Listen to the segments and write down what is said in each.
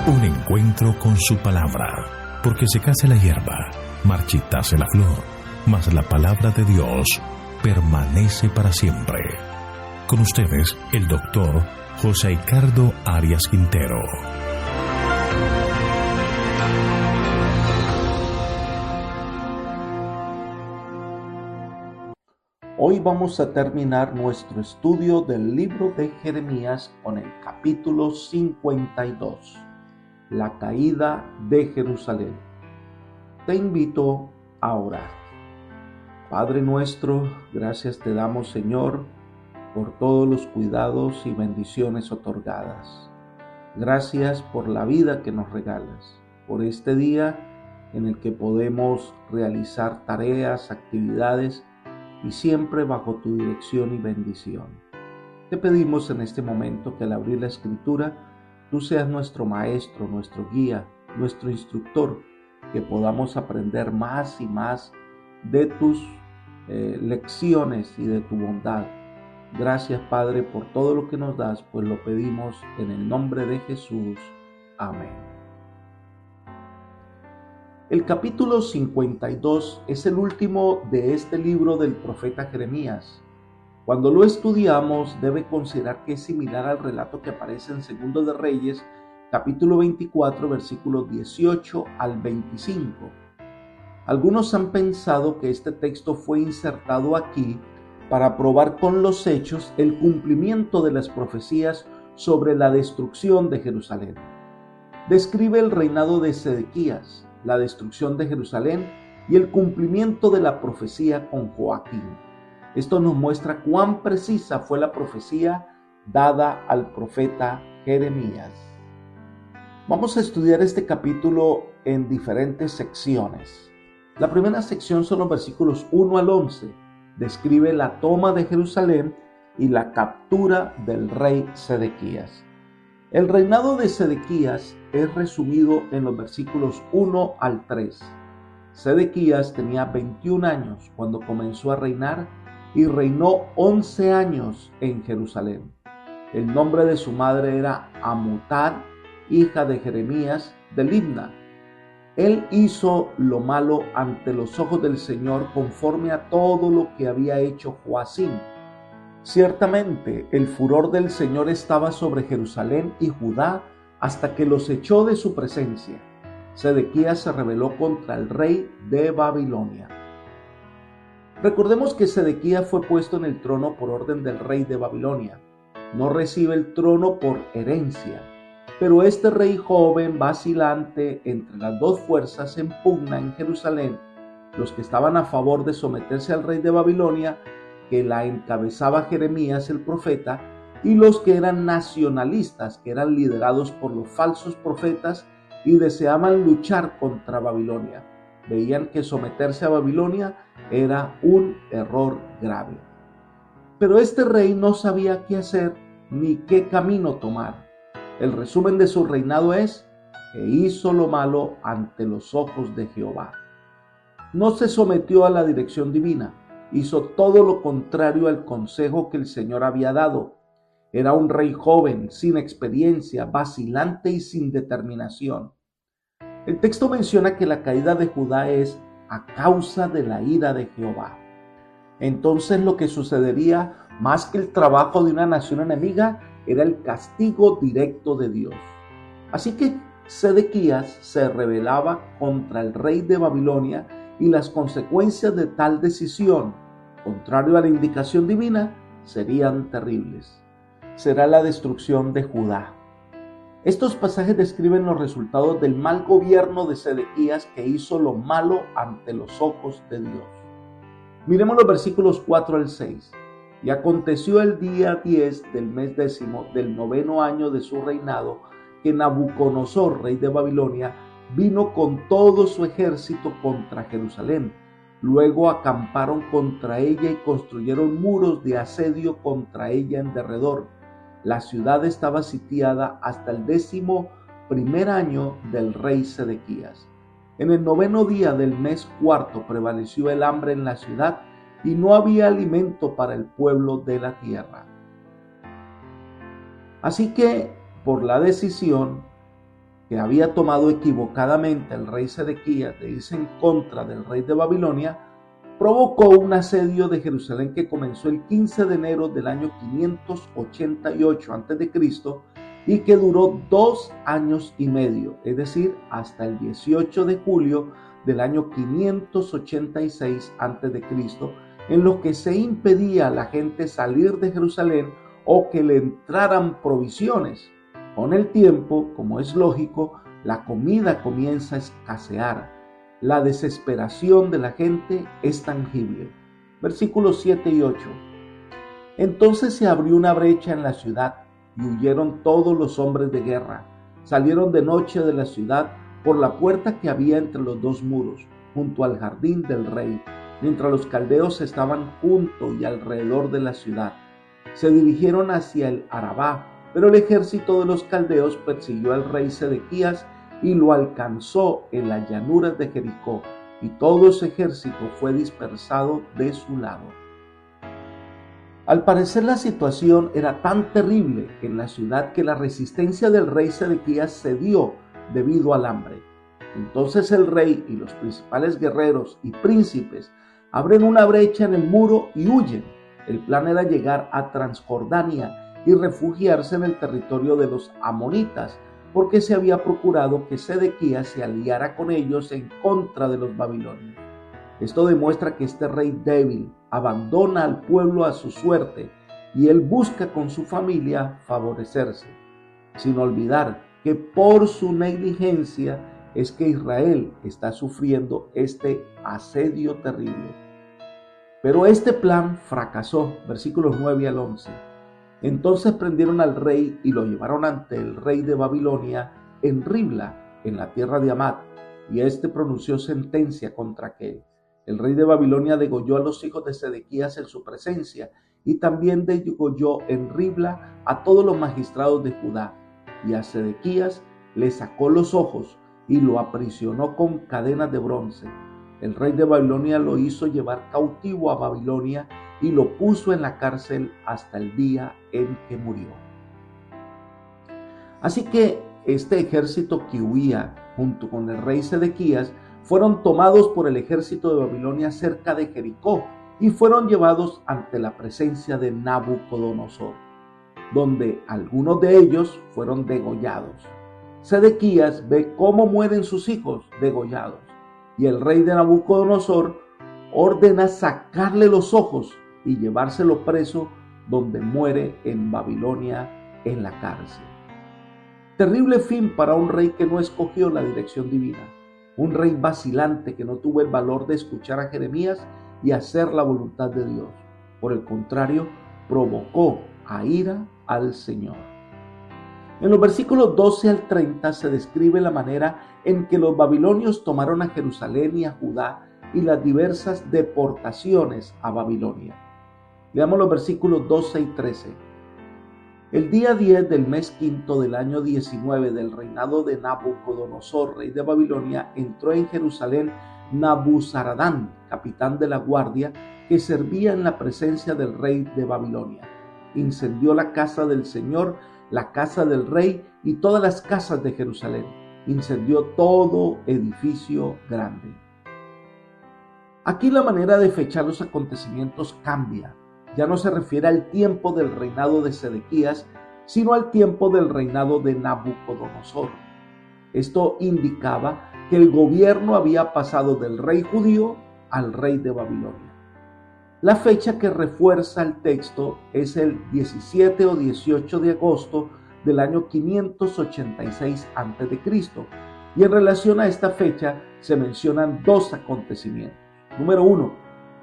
Un encuentro con su palabra, porque secase la hierba, marchitase la flor, mas la palabra de Dios permanece para siempre. Con ustedes, el doctor José Ricardo Arias Quintero. Hoy vamos a terminar nuestro estudio del libro de Jeremías con el capítulo 52, la caída de Jerusalén. Te invito a orar. Padre nuestro, gracias te damos, Señor, por todos los cuidados y bendiciones otorgadas. Gracias por la vida que nos regalas, por este día en el que podemos realizar tareas, actividades y siempre bajo tu dirección y bendición. Te pedimos en este momento que al abrir la Escritura, tú seas nuestro maestro, nuestro guía, nuestro instructor, que podamos aprender más y más de tus lecciones y de tu bondad. Gracias, Padre, por todo lo que nos das, pues lo pedimos en el nombre de Jesús. Amén. El capítulo 52 es el último de este libro del profeta Jeremías. Cuando lo estudiamos, debe considerar que es similar al relato que aparece en Segundo de Reyes, capítulo 24, versículos 18 al 25. Algunos han pensado que este texto fue insertado aquí para probar con los hechos el cumplimiento de las profecías sobre la destrucción de Jerusalén. Describe el reinado de Sedequías, la destrucción de Jerusalén y el cumplimiento de la profecía con Joaquín. Esto nos muestra cuán precisa fue la profecía dada al profeta Jeremías. Vamos a estudiar este capítulo en diferentes secciones. La primera sección son los versículos 1 al 11. Describe la toma de Jerusalén y la captura del rey Sedequías. El reinado de Sedequías es resumido en los versículos 1 al 3. Sedequías tenía 21 años cuando comenzó a reinar y reinó 11 años en Jerusalén. El nombre de su madre era Amutad, hija de Jeremías de Libna. Él hizo lo malo ante los ojos del Señor conforme a todo lo que había hecho Joacim. Ciertamente, el furor del Señor estaba sobre Jerusalén y Judá hasta que los echó de su presencia. Sedequías se rebeló contra el rey de Babilonia. Recordemos que Sedequías fue puesto en el trono por orden del rey de Babilonia. No recibe el trono por herencia, pero este rey joven, vacilante entre las dos fuerzas en pugna en Jerusalén, los que estaban a favor de someterse al rey de Babilonia, que la encabezaba Jeremías el profeta, y los que eran nacionalistas, que eran liderados por los falsos profetas y deseaban luchar contra Babilonia. Veían que someterse a Babilonia era un error grave. Pero este rey no sabía qué hacer ni qué camino tomar. El resumen de su reinado es que hizo lo malo ante los ojos de Jehová. No se sometió a la dirección divina. Hizo todo lo contrario al consejo que el Señor había dado. Era un rey joven, sin experiencia, vacilante y sin determinación. El texto menciona que la caída de Judá es a causa de la ira de Jehová. Entonces lo que sucedería, más que el trabajo de una nación enemiga, era el castigo directo de Dios. Así que Sedequías se rebelaba contra el rey de Babilonia y las consecuencias de tal decisión, contrario a la indicación divina, serían terribles. Será la destrucción de Judá. Estos pasajes describen los resultados del mal gobierno de Sedequías, que hizo lo malo ante los ojos de Dios. Miremos los versículos 4 al 6. Y aconteció el día 10 del mes 10 del 9º año de su reinado, que Nabucodonosor, rey de Babilonia, vino con todo su ejército contra Jerusalén. Luego acamparon contra ella y construyeron muros de asedio contra ella en derredor. La ciudad estaba sitiada hasta el 11º año del rey Sedequías. En el 9º día del mes 4 prevaleció el hambre en la ciudad y no había alimento para el pueblo de la tierra. Así que, por la decisión que había tomado equivocadamente el rey Sedequías de irse en contra del rey de Babilonia, provocó un asedio de Jerusalén que comenzó el 15 de enero del año 588 a.C. y que duró 2 años y medio, es decir, hasta el 18 de julio del año 586 a.C., en lo que se impedía a la gente salir de Jerusalén o que le entraran provisiones. Con el tiempo, como es lógico, la comida comienza a escasear. La desesperación de la gente es tangible. Versículos 7 y 8. Entonces se abrió una brecha en la ciudad y huyeron todos los hombres de guerra. Salieron de noche de la ciudad por la puerta que había entre los dos muros, junto al jardín del rey, mientras los caldeos estaban junto y alrededor de la ciudad. Se dirigieron hacia el Arabá, pero el ejército de los caldeos persiguió al rey Sedequías y lo alcanzó en las llanuras de Jericó, y todo su ejército fue dispersado de su lado. Al parecer la situación era tan terrible en la ciudad que la resistencia del rey Sedequías cedió debido al hambre. Entonces el rey y los principales guerreros y príncipes abren una brecha en el muro y huyen. El plan era llegar a Transjordania y refugiarse en el territorio de los amonitas, porque se había procurado que Sedequías se aliara con ellos en contra de los babilonios. Esto demuestra que este rey débil abandona al pueblo a su suerte y él busca con su familia favorecerse, sin olvidar que por su negligencia es que Israel está sufriendo este asedio terrible. Pero este plan fracasó, versículos 9 al 11. Entonces prendieron al rey y lo llevaron ante el rey de Babilonia en Ribla, en la tierra de Amat, y éste pronunció sentencia contra aquel. El rey de Babilonia degolló a los hijos de Sedequías en su presencia, y también degolló en Ribla a todos los magistrados de Judá, y a Sedequías le sacó los ojos y lo aprisionó con cadenas de bronce. El rey de Babilonia lo hizo llevar cautivo a Babilonia y lo puso en la cárcel hasta el día en que murió. Así que este ejército que huía junto con el rey Sedequías fueron tomados por el ejército de Babilonia cerca de Jericó y fueron llevados ante la presencia de Nabucodonosor, donde algunos de ellos fueron degollados. Sedequías ve cómo mueren sus hijos degollados, y el rey de Nabucodonosor ordena sacarle los ojos y llevárselo preso, donde muere en Babilonia en la cárcel. Terrible fin para un rey que no escogió la dirección divina, un rey vacilante que no tuvo el valor de escuchar a Jeremías y hacer la voluntad de Dios. Por el contrario, provocó a ira al Señor. En los versículos 12 al 30 se describe la manera en que los babilonios tomaron a Jerusalén y a Judá y las diversas deportaciones a Babilonia. Leamos los versículos 12 y 13. El día 10 del mes quinto del año 19 del reinado de Nabucodonosor, rey de Babilonia, entró en Jerusalén Nabuzaradán, capitán de la guardia, que servía en la presencia del rey de Babilonia. Incendió la casa del Señor, la casa del rey y todas las casas de Jerusalén. Incendió todo edificio grande. Aquí la manera de fechar los acontecimientos cambia. Ya no se refiere al tiempo del reinado de Sedequías, sino al tiempo del reinado de Nabucodonosor. Esto indicaba que el gobierno había pasado del rey judío al rey de Babilonia. La fecha que refuerza el texto es el 17 o 18 de agosto del año 586 a.C. Y en relación a esta fecha se mencionan dos acontecimientos. Número 1,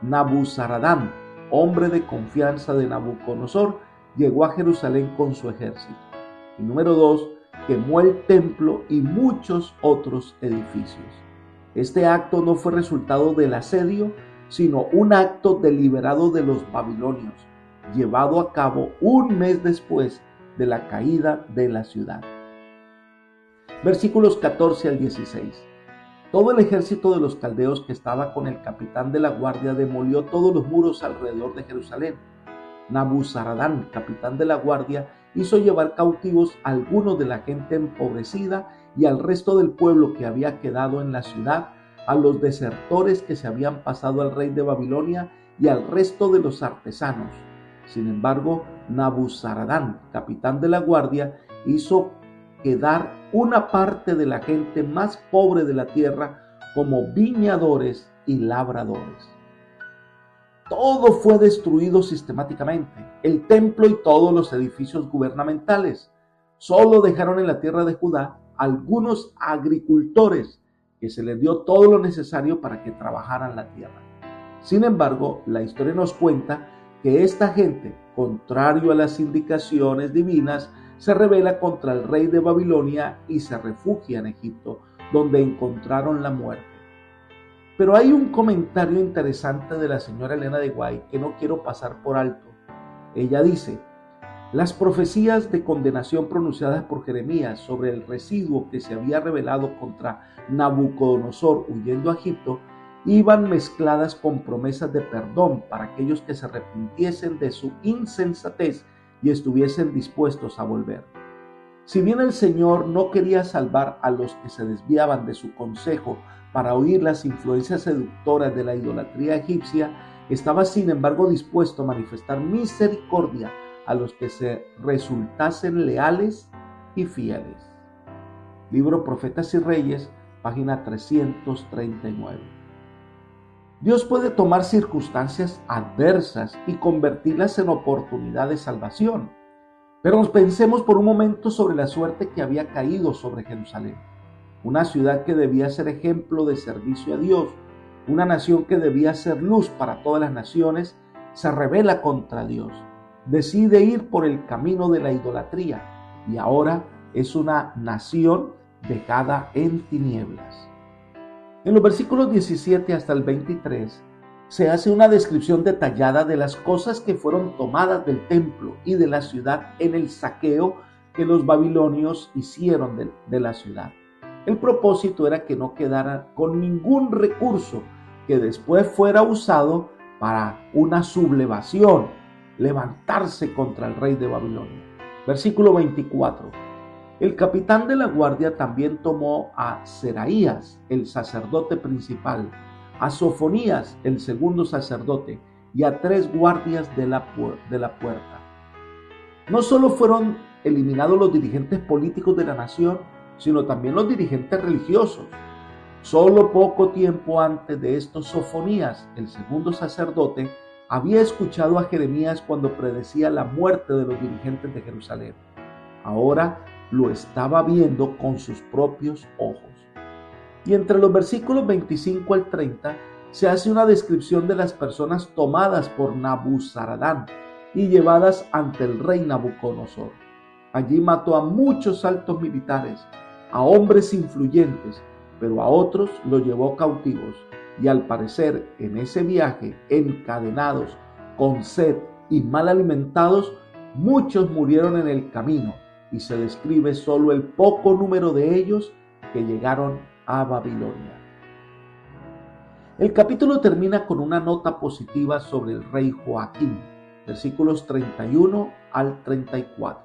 Nabuzaradán, hombre de confianza de Nabucodonosor, llegó a Jerusalén con su ejército. Y número 2, quemó el templo y muchos otros edificios. Este acto no fue resultado del asedio, sino un acto deliberado de los babilonios, llevado a cabo un mes después de la caída de la ciudad. Versículos 14 al 16. Todo el ejército de los caldeos que estaba con el capitán de la guardia demolió todos los muros alrededor de Jerusalén. Nabuzaradán, capitán de la guardia, hizo llevar cautivos a algunos de la gente empobrecida y al resto del pueblo que había quedado en la ciudad, a los desertores que se habían pasado al rey de Babilonia y al resto de los artesanos. Sin embargo, Nabuzaradán, capitán de la guardia, hizo quedar una parte de la gente más pobre de la tierra como viñadores y labradores. Todo fue destruido sistemáticamente, el templo y todos los edificios gubernamentales. Solo dejaron en la tierra de Judá algunos agricultores que se les dio todo lo necesario para que trabajaran la tierra. Sin embargo, la historia nos cuenta que esta gente, contrario a las indicaciones divinas, se rebela contra el rey de Babilonia y se refugia en Egipto, donde encontraron la muerte. Pero hay un comentario interesante de la señora Elena de White que no quiero pasar por alto. Ella dice: las profecías de condenación pronunciadas por Jeremías sobre el residuo que se había rebelado contra Nabucodonosor huyendo a Egipto iban mezcladas con promesas de perdón para aquellos que se arrepintiesen de su insensatez y estuviesen dispuestos a volver. Si bien el Señor no quería salvar a los que se desviaban de su consejo para oír las influencias seductoras de la idolatría egipcia, estaba sin embargo dispuesto a manifestar misericordia a los que se resultasen leales y fieles. Libro Profetas y Reyes, página 339. Dios puede tomar circunstancias adversas y convertirlas en oportunidad de salvación. Pero pensemos por un momento sobre la suerte que había caído sobre Jerusalén. Una ciudad que debía ser ejemplo de servicio a Dios, una nación que debía ser luz para todas las naciones, se rebela contra Dios. Decide ir por el camino de la idolatría y ahora es una nación dejada en tinieblas. En los versículos 17 hasta el 23 se hace una descripción detallada de las cosas que fueron tomadas del templo y de la ciudad en el saqueo que los babilonios hicieron de la ciudad. El propósito era que no quedara con ningún recurso que después fuera usado para una sublevación, levantarse contra el rey de Babilonia. Versículo 24. El capitán de la guardia también tomó a Seraías, el sacerdote principal, a Sofonías, el segundo sacerdote, y a 3 guardias de la puerta. No solo fueron eliminados los dirigentes políticos de la nación, sino también los dirigentes religiosos. Solo poco tiempo antes de esto, Sofonías, el segundo sacerdote, había escuchado a Jeremías cuando predecía la muerte de los dirigentes de Jerusalén. Ahora lo estaba viendo con sus propios ojos. Y entre los versículos 25 al 30 se hace una descripción de las personas tomadas por Nabuzaradán y llevadas ante el rey Nabucodonosor. Allí mató a muchos altos militares, a hombres influyentes, pero a otros los llevó cautivos. Y al parecer, en ese viaje, encadenados, con sed y mal alimentados, muchos murieron en el camino, y se describe solo el poco número de ellos que llegaron a Babilonia. El capítulo termina con una nota positiva sobre el rey Joaquín, versículos 31 al 34.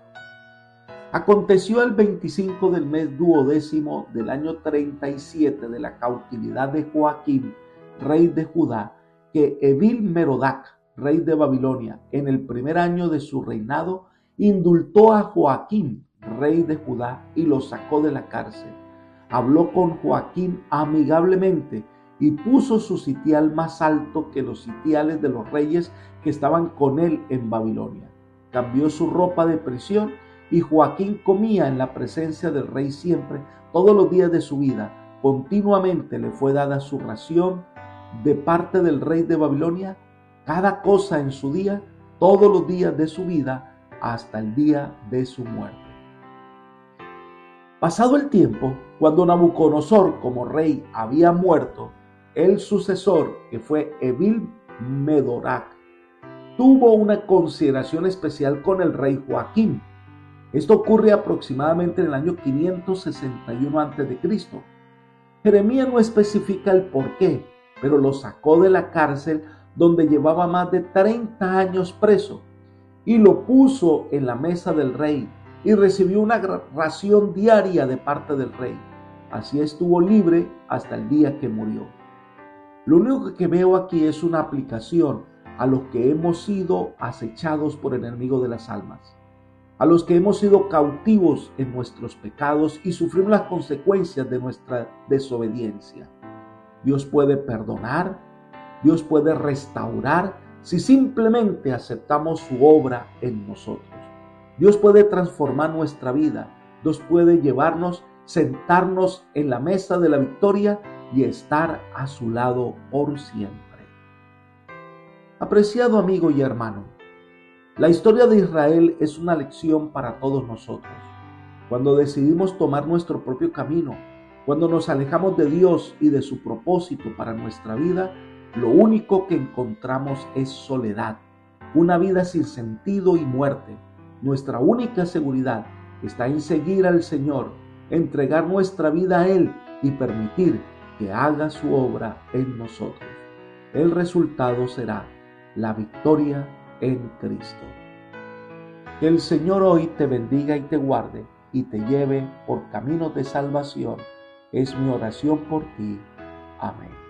Aconteció el 25 del mes 12º del año 37 de la cautividad de Joaquín, rey de Judá, que Evil-Merodac, rey de Babilonia, en el primer año de su reinado, indultó a Joaquín, rey de Judá, y lo sacó de la cárcel. Habló con Joaquín amigablemente y puso su sitial más alto que los sitiales de los reyes que estaban con él en Babilonia. Cambió su ropa de prisión y Joaquín comía en la presencia del rey siempre, todos los días de su vida. Continuamente le fue dada su ración de parte del rey de Babilonia, cada cosa en su día, todos los días de su vida, hasta el día de su muerte. Pasado el tiempo, cuando Nabucodonosor como rey había muerto, el sucesor, que fue Evil-Merodac, tuvo una consideración especial con el rey Joaquín. Esto ocurre aproximadamente en el año 561 a.C. Jeremías no especifica el porqué, pero lo sacó de la cárcel donde llevaba más de 30 años preso y lo puso en la mesa del rey, y recibió una ración diaria de parte del rey. Así estuvo libre hasta el día que murió. Lo único que veo aquí es una aplicación a los que hemos sido acechados por el enemigo de las almas, a los que hemos sido cautivos en nuestros pecados y sufrimos las consecuencias de nuestra desobediencia. Dios puede perdonar, Dios puede restaurar si simplemente aceptamos su obra en nosotros. Dios puede transformar nuestra vida, Dios puede sentarnos en la mesa de la victoria y estar a su lado por siempre. Apreciado amigo y hermano, la historia de Israel es una lección para todos nosotros. Cuando decidimos tomar nuestro propio camino, cuando nos alejamos de Dios y de su propósito para nuestra vida, lo único que encontramos es soledad, una vida sin sentido y muerte. Nuestra única seguridad está en seguir al Señor, entregar nuestra vida a Él y permitir que haga su obra en nosotros. El resultado será la victoria en Cristo. Que el Señor hoy te bendiga y te guarde y te lleve por caminos de salvación. Es mi oración por ti. Amén.